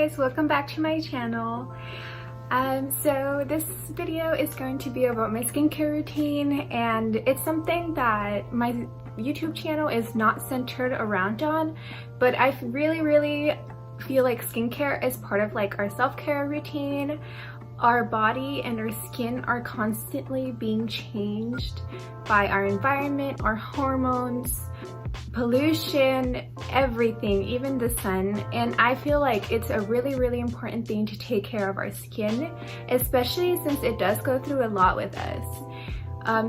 guys, welcome back to my channel. So this video is going to be about my skincare routine, and it's something that my YouTube channel is not centered around on, but I really feel like skincare is part of like our self-care routine. Our body and our skin are constantly being changed by our environment, our hormones, pollution, everything, even the sun. And I feel like it's a really important thing to take care of our skin, especially since it does go through a lot with us.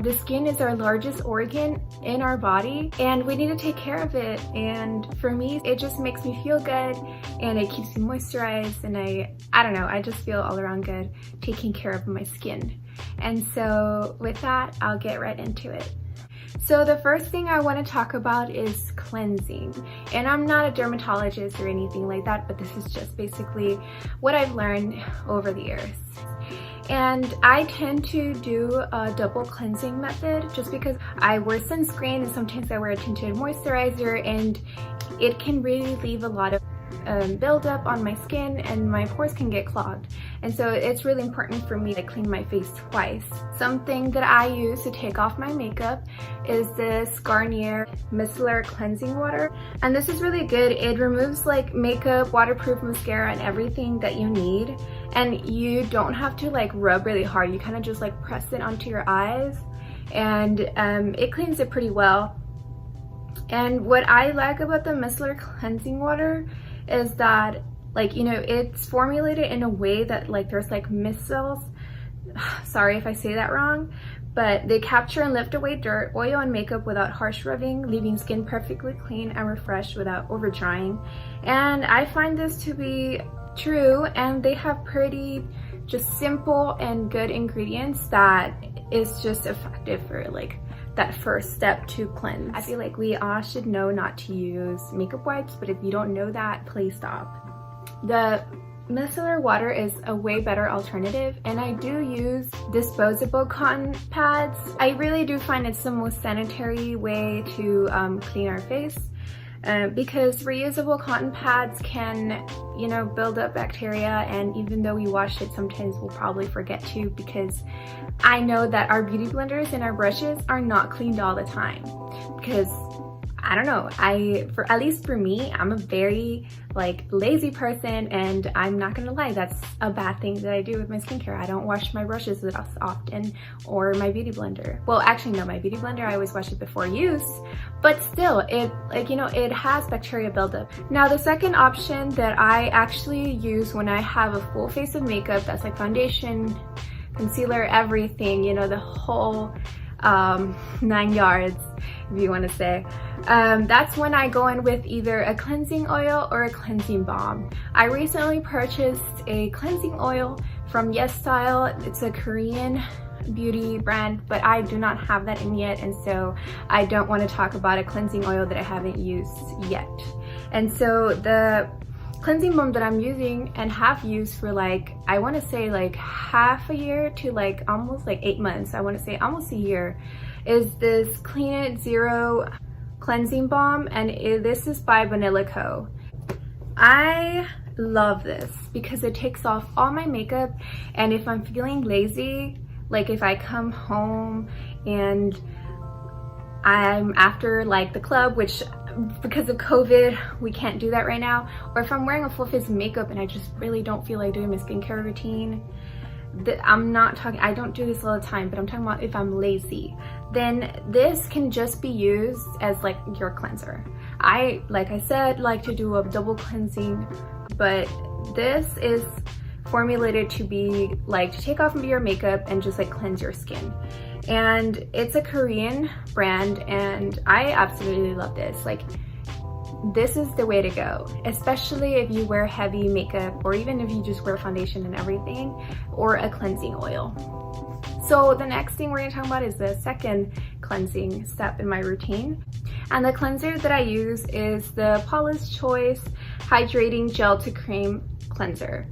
The skin is our largest organ in our body, and we need to take care of it. And for me, it just makes me feel good, and it keeps me moisturized, and I don't know, I just feel all around good taking care of my skin. And so with that, I'll get right into it. So the first thing I want to talk about is cleansing. And I'm not a dermatologist or anything like that, but this is just basically what I've learned over the years. And I tend to do a double cleansing method just because I wear sunscreen and sometimes I wear a tinted moisturizer, and it can really leave a lot of buildup on my skin and my pores can get clogged. And so it's really important for me to clean my face twice. Something that I use to take off my makeup is this Garnier Micellar Cleansing Water. And this is really good. It removes like makeup, waterproof mascara, and everything that you need. And you don't have to like rub really hard. You kind of just like press it onto your eyes, and it cleans it pretty well. And what I like about the Micellar Cleansing Water is that, like, you know, it's formulated in a way that like there's like micelles, sorry if I say that wrong, but they capture and lift away dirt, oil, and makeup without harsh rubbing, leaving skin perfectly clean and refreshed without over drying. And I find this to be true, and they have pretty just simple and good ingredients that is just effective for like that first step to cleanse. I feel like we all should know not to use makeup wipes, but if you don't know that, please stop. The micellar water is a way better alternative, and I do use disposable cotton pads. I really do find it's the most sanitary way to clean our face. Because reusable cotton pads can, you know, build up bacteria, and even though we wash it, sometimes we'll probably forget to, because I know that our beauty blenders and our brushes are not cleaned all the time. Because I don't know, at least for me, I'm a very like lazy person, and I'm not gonna lie, that's a bad thing that I do with my skincare. I don't wash my brushes as often, or my beauty blender. Well, actually no, my beauty blender, I always wash it before use, but still, it, like, you know, it has bacteria buildup. Now the second option that I actually use when I have a full face of makeup, that's like foundation, concealer, everything, you know, the whole 9 yards, if you want to say, that's when I go in with either a cleansing oil or a cleansing balm. I recently purchased a cleansing oil from YesStyle. It's a Korean beauty brand, but I do not have that in yet, and so I don't want to talk about a cleansing oil that I haven't used yet. And so the cleansing balm that I'm using and have used for like, I want to say like half a year to like almost like 8 months, I want to say almost a year, is this Clean It Zero cleansing balm, and this is by Banila Co. I love this because it takes off all my makeup, and if I'm feeling lazy, like if I come home and I'm after like the club, which because of COVID we can't do that right now, or if I'm wearing a full face of makeup and I just really don't feel like doing my skincare routine, I'm not talking, I don't do this all the time, but I'm talking about if I'm lazy, then this can just be used as like your cleanser. Like I said, like to do a double cleansing, but this is formulated to be like to take off your makeup and just like cleanse your skin. And it's a Korean brand, and I absolutely love this. Like, this is the way to go, especially if you wear heavy makeup, or even if you just wear foundation and everything, or a cleansing oil. So the next thing we're going to talk about is the second cleansing step in my routine. And the cleanser that I use is the Paula's Choice Hydrating Gel to Cream Cleanser.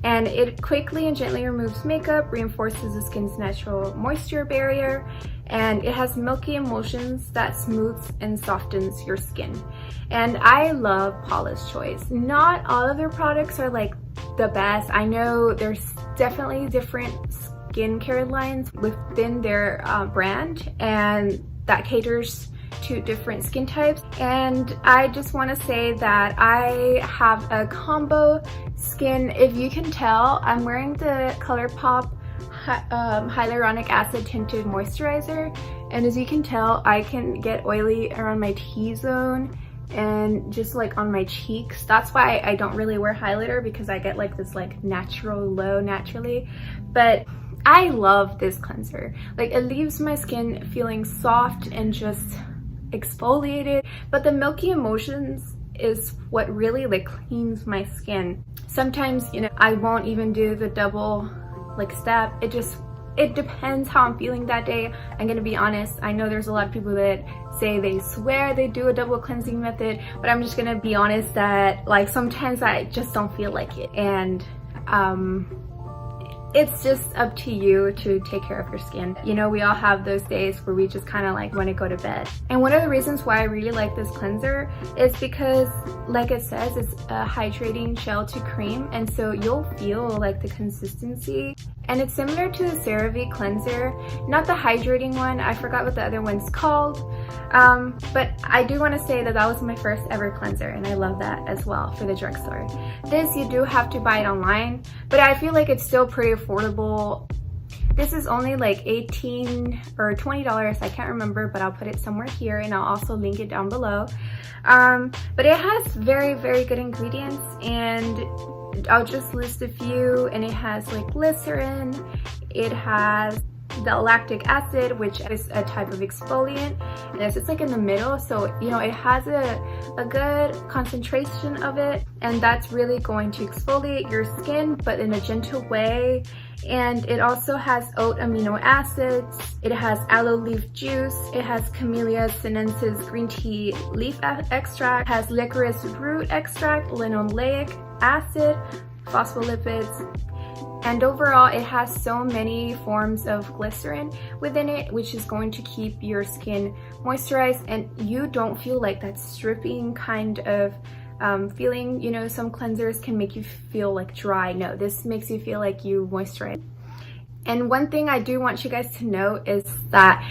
And it quickly and gently removes makeup, reinforces the skin's natural moisture barrier, and it has milky emulsions that smooths and softens your skin. And I love Paula's Choice. Not all of their products are like the best. I know there's definitely different skincare lines within their brand, and that caters to different skin types. And I just want to say that I have a combo skin. If you can tell, I'm wearing the ColourPop hyaluronic acid tinted moisturizer, and as you can tell, I can get oily around my T-zone and just like on my cheeks. That's why I don't really wear highlighter, because I get like this like natural glow naturally. But I love this cleanser. Like, it leaves my skin feeling soft and just exfoliated, but the milky emulsions is what really like cleans my skin. Sometimes, you know, I won't even do the double like step. It depends how I'm feeling that day. I'm gonna be honest, I know there's a lot of people that say they swear they do a double cleansing method, but I'm just gonna be honest that like sometimes I just don't feel like it. And it's just up to you to take care of your skin. You know, we all have those days where we just kind of like want to go to bed. And one of the reasons why I really like this cleanser is because, like it says, it's a hydrating gel to cream, and so you'll feel like the consistency. And it's similar to the CeraVe cleanser, not the hydrating one. I forgot what the other one's called. But I do want to say that that was my first ever cleanser, and I love that as well for the drugstore. This, you do have to buy it online, but I feel like it's still pretty affordable. This is only like $18 or $20, I can't remember, but I'll put it somewhere here, and I'll also link it down below. But it has very, very good ingredients, and I'll just list a few. And it has like glycerin, it has the lactic acid, which is a type of exfoliant, and it's like in the middle, so you know it has a good concentration of it, and that's really going to exfoliate your skin, but in a gentle way. And it also has oat amino acids, it has aloe leaf juice, it has Camellia sinensis green tea leaf extract, has licorice root extract, linoleic acid, phospholipids. And overall, it has so many forms of glycerin within it, which is going to keep your skin moisturized, and you don't feel like that stripping kind of feeling. You know, some cleansers can make you feel like dry. No, this makes you feel like you moisturize. And one thing I do want you guys to know is that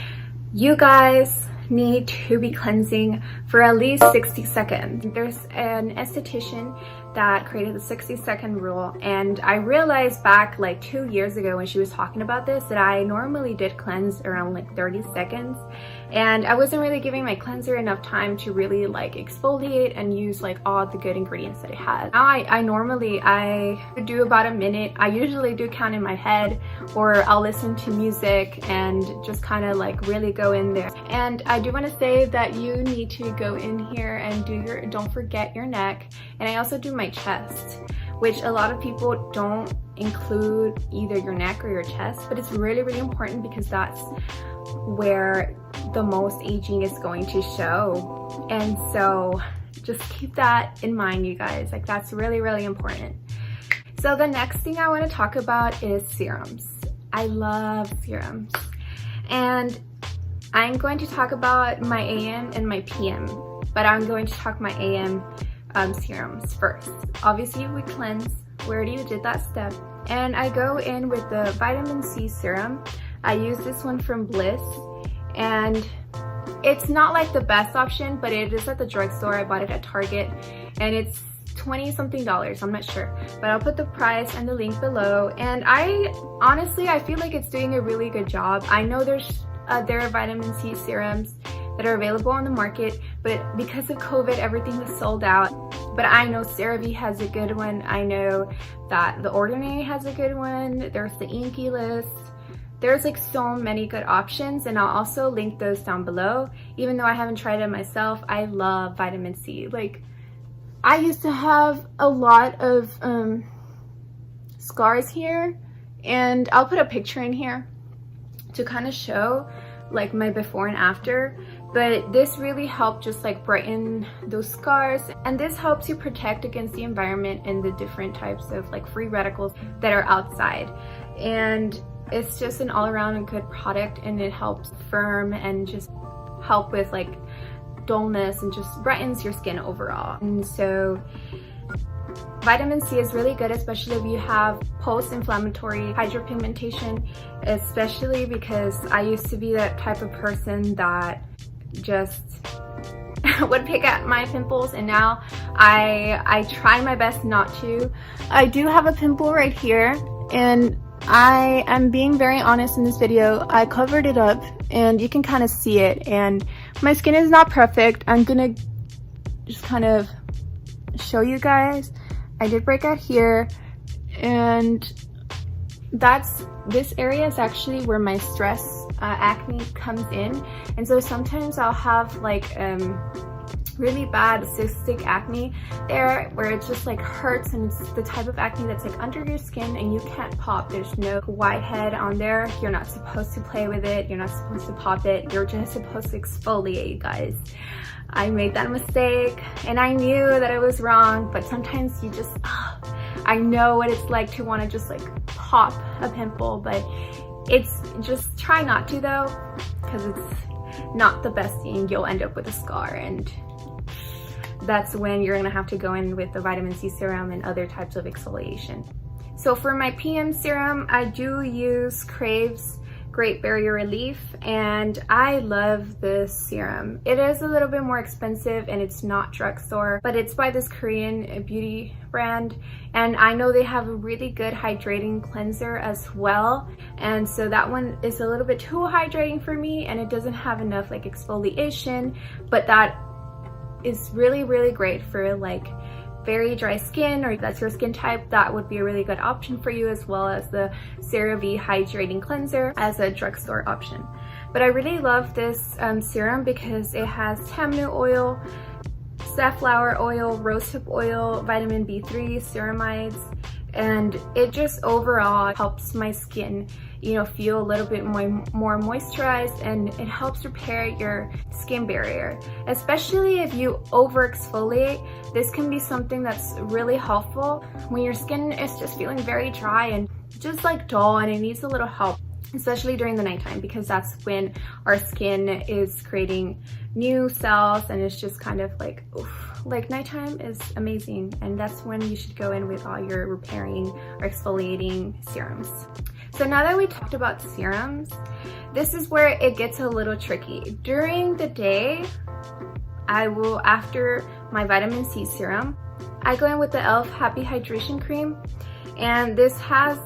you guys need to be cleansing for at least 60 seconds. There's an esthetician that created the 60-second rule, and I realized back like 2 years ago when she was talking about this that I normally did cleanse around like 30 seconds, and I wasn't really giving my cleanser enough time to really like exfoliate and use like all the good ingredients that it has. Now I do about a minute. I usually do count in my head, or I'll listen to music and just kind of like really go in there. And I do want to say that you need to go in here and don't forget your neck, and I also do my chest, which a lot of people don't include either your neck or your chest, but it's really, really important because that's where the most aging is going to show. And so just keep that in mind, you guys. Like, that's really, really important. So the next thing I want to talk about is serums. I love serums, and I'm going to talk about my AM and my PM, but I'm going to talk my AM serums first. Obviously, we cleanse. We already did that step. And I go in with the vitamin C serum. I use this one from Bliss, and it's not like the best option, but it is at the drugstore. I bought it at Target, and it's $20-something. I'm not sure, but I'll put the price and the link below. And honestly, I feel like it's doing a really good job. I know there are vitamin C serums that are available on the market, but because of COVID, everything was sold out. But I know CeraVe has a good one. I know that The Ordinary has a good one. There's the Inky List. There's like so many good options, and I'll also link those down below. Even though I haven't tried it myself, I love vitamin C. Like, I used to have a lot of scars here, and I'll put a picture in here to kind of show like my before and after. But this really helped just like brighten those scars, and this helps you protect against the environment and the different types of like free radicals that are outside. And it's just an all-around good product, and it helps firm and just help with like dullness and just brightens your skin overall. And so Vitamin C is really good, especially if you have post-inflammatory hyperpigmentation, especially because I used to be that type of person that just would pick at my pimples, and now I try my best not to. I do have a pimple right here, and I am being very honest in this video. I covered it up and you can kind of see it, and my skin is not perfect. I'm gonna just kind of show you guys. I did break out here, and this area is actually where my stress acne comes in. And so sometimes I'll have like really bad cystic acne there, where it just like hurts, and it's the type of acne that's like under your skin and you can't pop. There's no whitehead on there. You're not supposed to play with it, you're not supposed to pop it, you're just supposed to exfoliate, guys. I made that mistake and I knew that I was wrong, but sometimes you just I know what it's like to want to just like pop a pimple, but it's just try not to though, because it's not the best thing. You'll end up with a scar, and that's when you're gonna have to go in with the vitamin C serum and other types of exfoliation. So for my PM serum, I do use Krave's Great Barrier Relief, and I love this serum. It is a little bit more expensive and it's not drugstore, but it's by this Korean beauty brand, and I know they have a really good hydrating cleanser as well, and so that one is a little bit too hydrating for me, and it doesn't have enough like exfoliation, but that is really great for like very dry skin, or if that's your skin type, that would be a really good option for you, as well as the CeraVe Hydrating Cleanser as a drugstore option. But I really love this serum because it has tamanu oil, safflower oil, rosehip oil, vitamin B3, ceramides, and it just overall helps my skin, you know, feel a little bit more moisturized, and it helps repair your skin barrier. Especially if you over exfoliate, this can be something that's really helpful when your skin is just feeling very dry and just like dull, and it needs a little help, especially during the nighttime, because that's when our skin is creating new cells, and it's just kind of like, oof. Like nighttime is amazing, and that's when you should go in with all your repairing or exfoliating serums. So now that we talked about serums, this is where it gets a little tricky. During the day, I will, after my vitamin C serum, I go in with the e.l.f. Happy Hydration Cream, and this has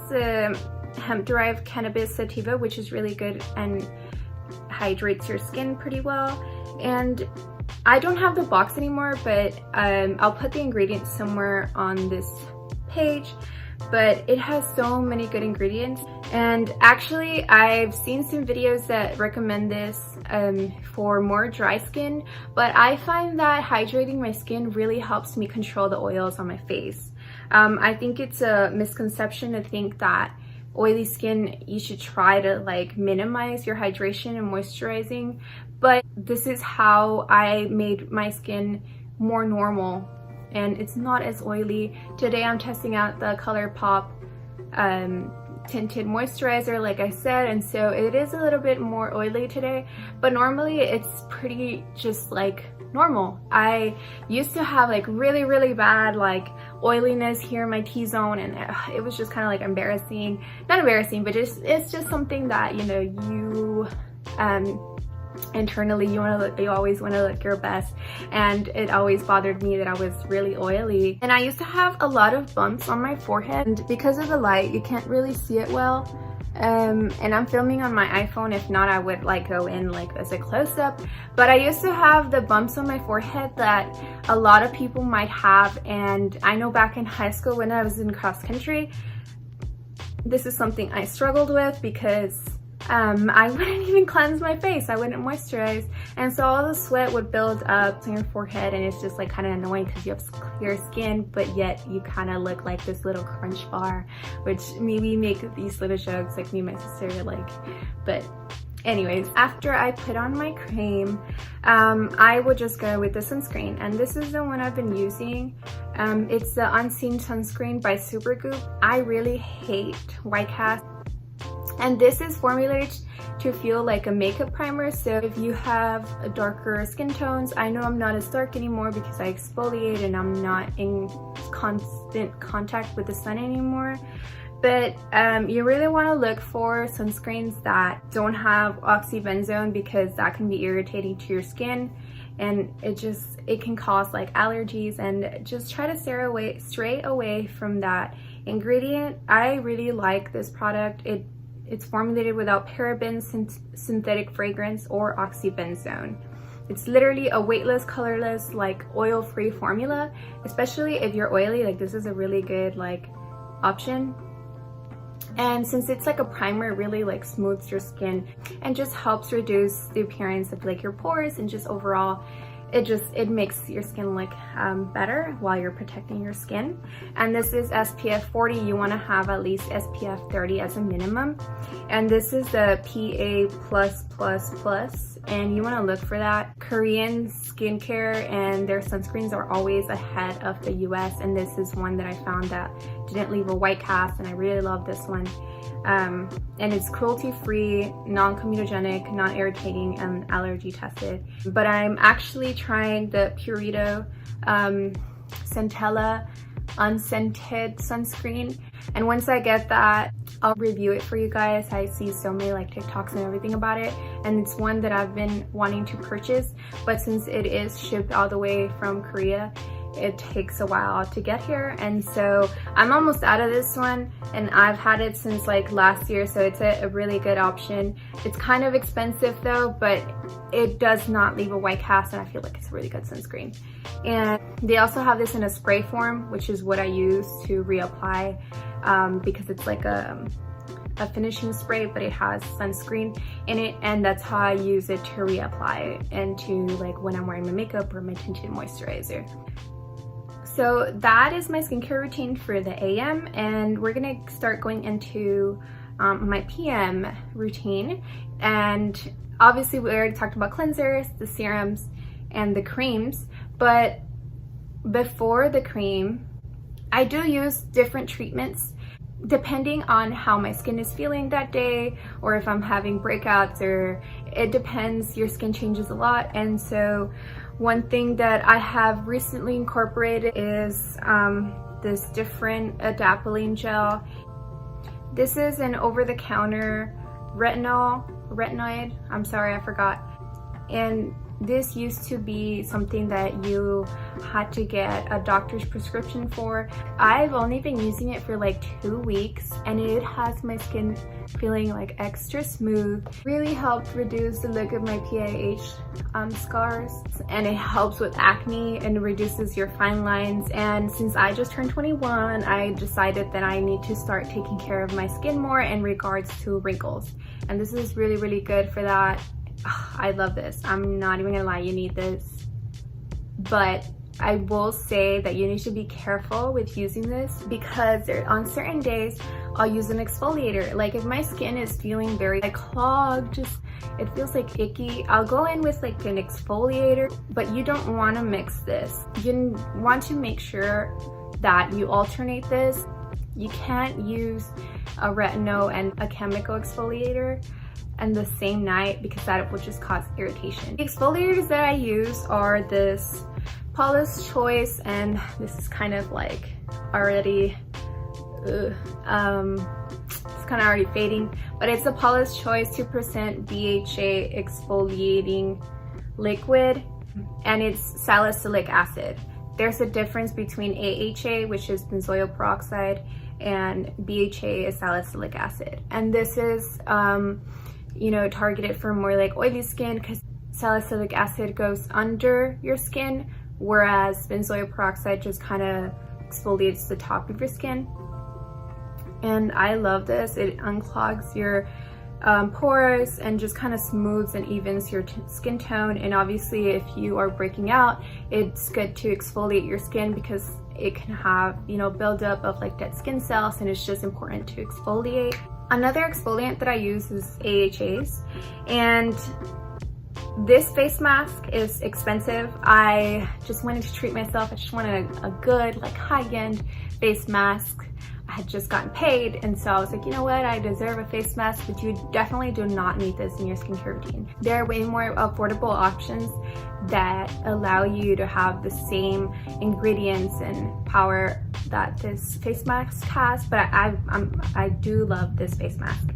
hemp-derived cannabis sativa, which is really good and hydrates your skin pretty well. And I don't have the box anymore, but I'll put the ingredients somewhere on this page, but it has so many good ingredients. And actually I've seen some videos that recommend this for more dry skin, but I find that hydrating my skin really helps me control the oils on my face. I think it's a misconception to think that oily skin, you should try to like minimize your hydration and moisturizing, but this is how I made my skin more normal, and it's not as oily. Today I'm testing out the ColourPop tinted moisturizer, like I said, and so it is a little bit more oily today, but normally it's pretty just like normal. I used to have like really bad like oiliness here in my T-zone, and it was just kind of like embarrassing. Not embarrassing, but it's just something that, you know, you internally you always want to look your best, and it always bothered me that I was really oily. And I used to have a lot of bumps on my forehead, and because of the light you can't really see it well, and I'm filming on my iPhone. If not, I would like go in like as a close-up, but I used to have the bumps on my forehead that a lot of people might have. And I know back in high school when I was in cross country, this is something I struggled with, because I wouldn't even cleanse my face, I wouldn't moisturize, and so all the sweat would build up on your forehead, and it's just like kind of annoying because you have clear skin, but yet you kind of look like this little crunch bar, which maybe make these little jokes like me and my sister like. But anyways, after I put on my cream, I would just go with the sunscreen, and this is the one I've been using. It's the Unscented Sunscreen by Supergoop. I really hate white cast. And this is formulated to feel like a makeup primer. So if you have darker skin tones, I know I'm not as dark anymore because I exfoliate and I'm not in constant contact with the sun anymore. But you really want to look for sunscreens that don't have oxybenzone, because that can be irritating to your skin, and it can cause like allergies. And just try to stray away from that ingredient. I really like this product. It's formulated without parabens, synthetic fragrance, or oxybenzone. It's literally a weightless, colorless, like oil-free formula. Especially if you're oily, like this is a really good like option. And since it's like a primer, it really like smooths your skin and just helps reduce the appearance of like your pores, and just overall it makes your skin look better while you're protecting your skin. And this is SPF 40. You want to have at least SPF 30 as a minimum. And this is the PA+++, and you want to look for that. Korean skincare and their sunscreens are always ahead of the US, and this is one that I found that didn't leave a white cast, and I really love this one. And it's cruelty-free, non-comedogenic, non-irritating, and allergy tested. But I'm actually trying the Purito Centella Unscented Sunscreen, and once I get that, I'll review it for you guys. I see so many like TikToks and everything about it, and it's one that I've been wanting to purchase, but since it is shipped all the way from Korea, it takes a while to get here. And so I'm almost out of this one, and I've had it since like last year, so it's a really good option. It's kind of expensive though, but it does not leave a white cast, and I feel like it's a really good sunscreen. And they also have this in a spray form, which is what I use to reapply, because it's like a finishing spray, but it has sunscreen in it, and that's how I use it to reapply into like when I'm wearing my makeup or my tinted moisturizer. So that is my skincare routine for the AM, and we're gonna start going into my PM routine. And obviously we already talked about cleansers, the serums, and the creams, but before the cream, I do use different treatments depending on how my skin is feeling that day, or if I'm having breakouts, or it depends. Your skin changes a lot, and so one thing that I have recently incorporated is this Differin Adapalene gel. This is an over-the-counter retinoid. I'm sorry, I forgot. And this used to be something that you had to get a doctor's prescription for. I've only been using it for like 2 weeks, and it has my skin feeling like extra smooth. Really helped reduce the look of my PAH scars, and it helps with acne and reduces your fine lines. And since I just turned 21, I decided that I need to start taking care of my skin more in regards to wrinkles, and this is really, really good for that. I love this. I'm not even gonna lie, you need this. But I will say that you need to be careful with using this, because on certain days I'll use an exfoliator. Like if my skin is feeling very like clogged, just it feels like icky, I'll go in with like an exfoliator. But you don't want to mix this. You want to make sure that you alternate this. You can't use a retinol and a chemical exfoliator and the same night, because that will just cause irritation. The exfoliators that I use are this Paulas Choice, and this is kind of like already it's kind of already fading, but it's a Paulas Choice 2% BHA exfoliating liquid, and it's salicylic acid. There's a difference between AHA, which is benzoyl peroxide, and BHA is salicylic acid, and this is you know, targeted for more like oily skin, because salicylic acid goes under your skin, whereas benzoyl peroxide just kind of exfoliates the top of your skin. And I love this. It unclogs your pores and just kind of smooths and evens your skin tone. And obviously if you are breaking out, it's good to exfoliate your skin, because it can have, you know, buildup of like dead skin cells, and it's just important to exfoliate. Another exfoliant that I use is AHAs, and this face mask is expensive. I just wanted to treat myself. I just wanted a good like high-end face mask. I had just gotten paid, and so I was like, you know what, I deserve a face mask, but you definitely do not need this in your skincare routine. There are way more affordable options that allow you to have the same ingredients and power that this face mask has, but I do love this face mask.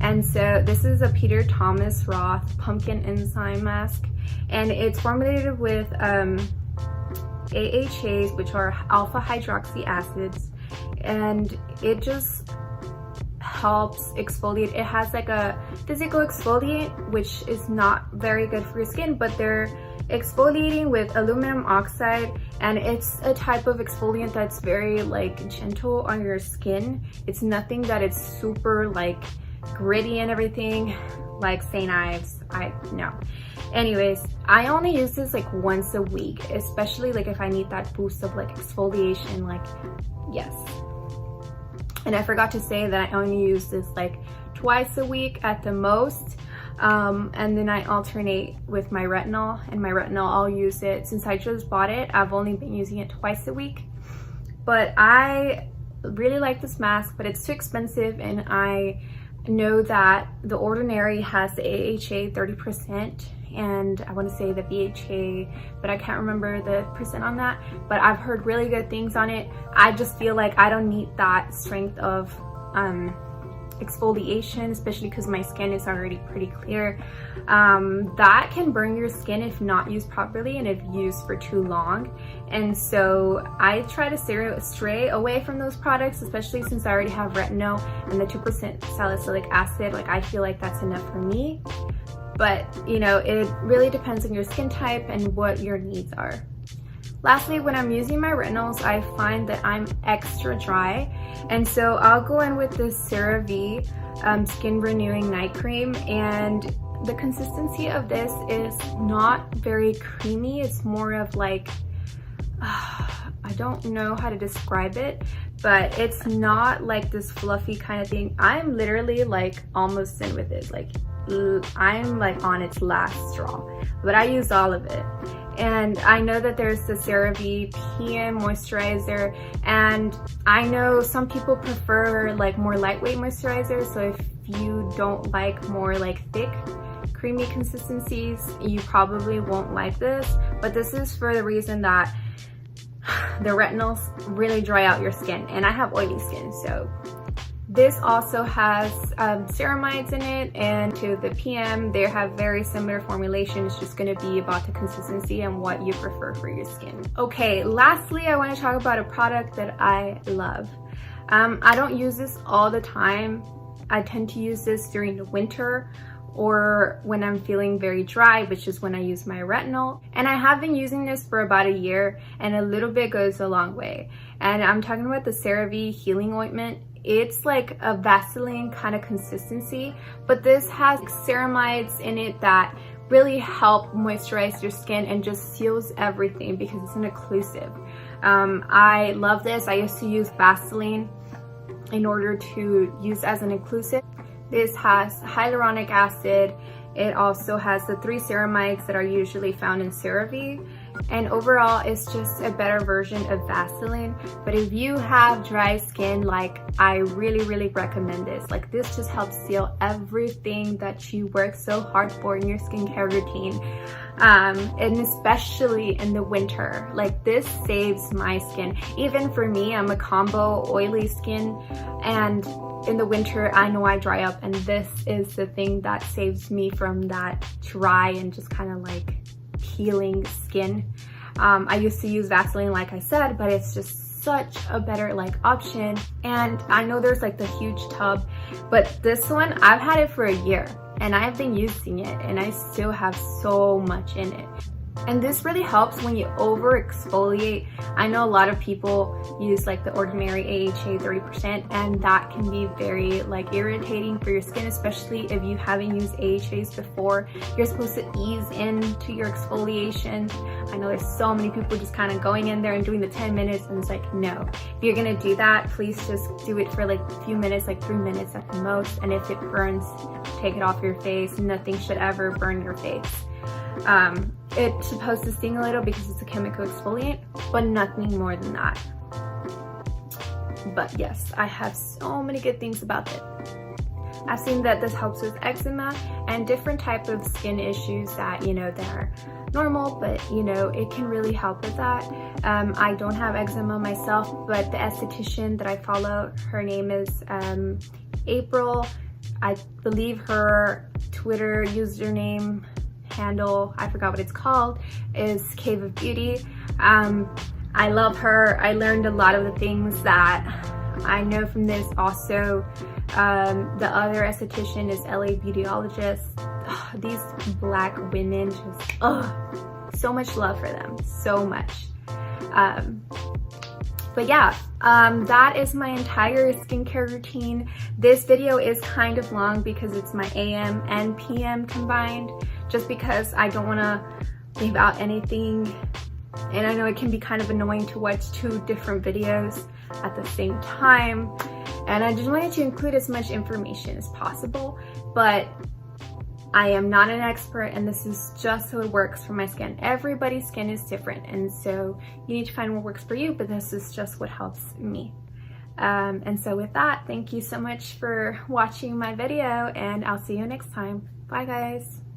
And so this is a Peter Thomas Roth Pumpkin Enzyme Mask, and it's formulated with AHAs, which are alpha hydroxy acids, and it just helps exfoliate. It has like a physical exfoliant, which is not very good for your skin, but they're exfoliating with aluminum oxide, and it's a type of exfoliant that's very like gentle on your skin. It's nothing that it's super like gritty and everything like St. Ives. No. Anyways, I only use this like once a week, especially like if I need that boost of like exfoliation, like yes. And I forgot to say that I only use this like twice a week at the most. And then I alternate with my retinol, and my retinol, I'll use it, since I just bought it, I've only been using it twice a week. But I really like this mask, but it's too expensive, and I know that The Ordinary has the AHA 30%, and I want to say the BHA, but I can't remember the percent on that, but I've heard really good things on it. I just feel like I don't need that strength of exfoliation, especially because my skin is already pretty clear. That can burn your skin if not used properly and if used for too long, and so I try to stray away from those products, especially since I already have retinol and the 2% salicylic acid. Like, I feel like that's enough for me, but you know, it really depends on your skin type and what your needs are. Lastly, when I'm using my retinols, I find that I'm extra dry, and so I'll go in with this CeraVe Skin Renewing Night Cream, and the consistency of this is not very creamy. It's more of like, I don't know how to describe it, but it's not like this fluffy kind of thing. I'm literally like almost in with this, like I'm like on its last straw, but I used all of it. And I know that there's the CeraVe PM moisturizer, and I know some people prefer like more lightweight moisturizers, so if you don't like more like thick creamy consistencies, you probably won't like this, but this is for the reason that the retinols really dry out your skin, and I have oily skin, so this also has ceramides in it, and to the PM, they have very similar formulation. It's just going to be about the consistency and what you prefer for your skin. Okay, lastly, I want to talk about a product that I love. I don't use this all the time. I tend to use this during the winter or when I'm feeling very dry, which is when I use my retinol. And I have been using this for about a year, and a little bit goes a long way. And I'm talking about the CeraVe Healing Ointment. It's like a Vaseline kind of consistency, but this has ceramides in it that really help moisturize your skin and just seals everything because it's an occlusive. I love this. I used to use Vaseline in order to use as an occlusive. This has hyaluronic acid. It also has the 3 ceramides that are usually found in CeraVe, and overall it's just a better version of Vaseline. But if you have dry skin, like, I really recommend this. Like, this just helps seal everything that you work so hard for in your skincare routine, and especially in the winter. Like, this saves my skin. Even for me, I'm a combo oily skin, and in the winter I know I dry up, and this is the thing that saves me from that dry and just kind of like peeling skin. I used to use Vaseline, like I said, but it's just such a better like option. And I know there's like the huge tub, but this one, I've had it for a year and I've been using it and I still have so much in it. And this really helps when you over exfoliate. I know a lot of people use like the Ordinary AHA 30%, and that can be very like irritating for your skin, especially if you haven't used AHAs before. You're supposed to ease into your exfoliation. I know there's so many people just kind of going in there and doing the 10 minutes, and it's like, no. If you're gonna do that, please just do it for like a few minutes, like 3 minutes at the most. And if it burns, take it off your face. Nothing should ever burn your face. It's supposed to sting a little because it's a chemical exfoliant, but nothing more than that. but yes, I have so many good things about it. I've seen that this helps with eczema and different type of skin issues that, you know, they're normal, but you know, it can really help with that. I don't have eczema myself, but the esthetician that I follow, her name is April. I believe her Twitter username handle, I forgot what it's called, is Cave of Beauty. I love her. I learned a lot of the things that I know from this. Also, the other esthetician is LA Beautyologist. Ugh, these Black women, just so much love for them, so much. But yeah, that is my entire skincare routine. This video is kind of long because it's my AM and PM combined, just because I don't want to leave out anything. And I know it can be kind of annoying to watch 2 different videos at the same time. And I just wanted to include as much information as possible, but I am not an expert, and this is just how it works for my skin. Everybody's skin is different, and so you need to find what works for you, but this is just what helps me. And so with that, thank you so much for watching my video, and I'll see you next time. Bye guys.